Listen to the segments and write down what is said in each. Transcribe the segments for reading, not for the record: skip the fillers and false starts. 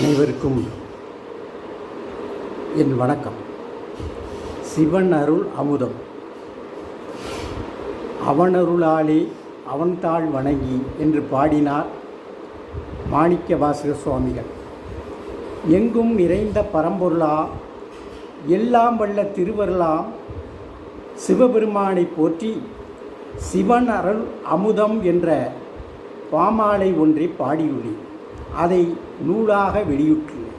அனைவருக்கும் என் வணக்கம். சிவன் அருள் அமுதம். அவனருளாலே அவன்தாள் வணங்கி என்று பாடினார் மாணிக்கவாசக சுவாமிகள். எங்கும் நிறைந்த பரம்பொருளா எல்லாம் வல்ல திருவருளாம் சிவபெருமானை போற்றி சிவன் அருள் அமுதம் என்ற பாமாலை ஒன்றை பாடியுள்ளேன். அதை நூலாக வெளியிட்டுள்ளேன்.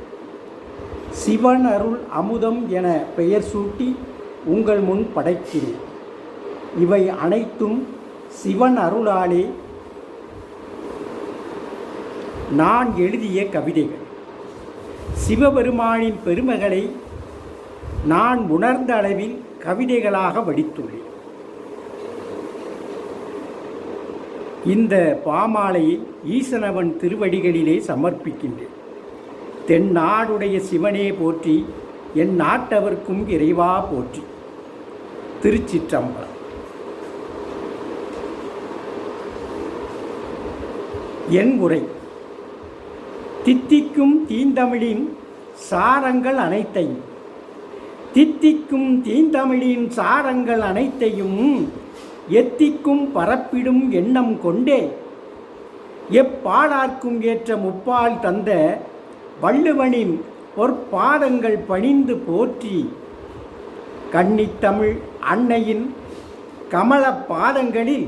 சிவன் அருள் அமுதம் என பெயர் சூட்டி உங்கள் முன் படைக்கிறேன். இவை அனைத்தும் சிவன் அருளாலே நான் எழுதிய கவிதைகள். சிவபெருமானின் பெருமைகளை நான் உணர்ந்த அளவில் கவிதைகளாக வடித்துள்ளேன். இந்த பாமாலையை ஈசனவன் திருவடிகளிலே சமர்ப்பிக்கின்றேன். தென்னாடுடைய சிவனே போற்றி, என் நாட்டவர்க்கும் இறைவா போற்றி. திருச்சிற்றம்பலம். என் உரை. தித்திக்கும் தீந்தமிழின் சாரங்கள் அனைத்தையும் தித்திக்கும் தீந்தமிழின் சாரங்கள் அனைத்தையும் எத்திக்கும் பரப்பிடும் எண்ணம் கொண்டே எப்பாலார்க்கும் ஏற்ற முப்பால் தந்த வள்ளுவனின் பொற்பாதங்கள் பணிந்து போற்றி கன்னித்தமிழ் அன்னையின் கமல பாதங்களில்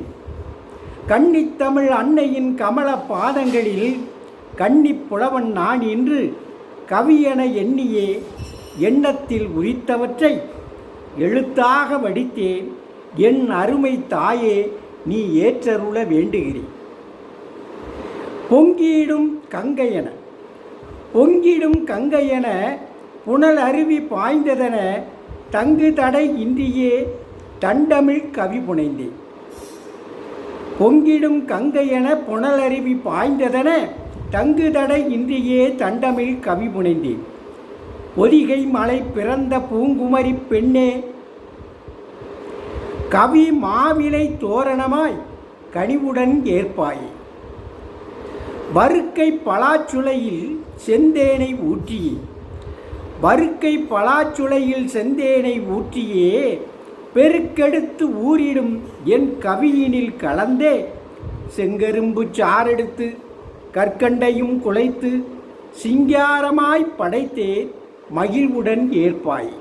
கன்னித்தமிழ் அன்னையின் கமல பாதங்களில் கன்னிப்புலவன் நான் இன்று கவியென எண்ணியே எண்ணத்தில் உரித்தவற்றை எழுத்தாக வடித்தேன். என் அருமை தாயே, நீ ஏற்றருள வேண்டுகிறேன். பொங்கிடும் கங்கையென புனல் அருவி பாய்ந்ததென தங்கு தடை இன்றியே தண்டமிழ் கவி புனைந்தேன். பொங்கிடும் கங்கையென புனல் அருவி பாய்ந்ததென தங்கு தடை இன்றியே தண்டமிழ் கவி புனைந்தேன். பொதிகை மலை பிறந்த பூங்குமரி பெண்ணே, கவி மாவிலை தோரணமாய் கனிவுடன் ஏற்பாயே. வருக்கை பலாச்சுளையில் செந்தேனை ஊற்றியே பெருக்கெடுத்து ஊறிடும் என் கவியினில் கலந்தே செங்கரும்பு சாரெடுத்து கற்கண்டையும் குலைத்து சிங்காரமாய் படைத்தே மகிழ்வுடன் ஏற்பாய்.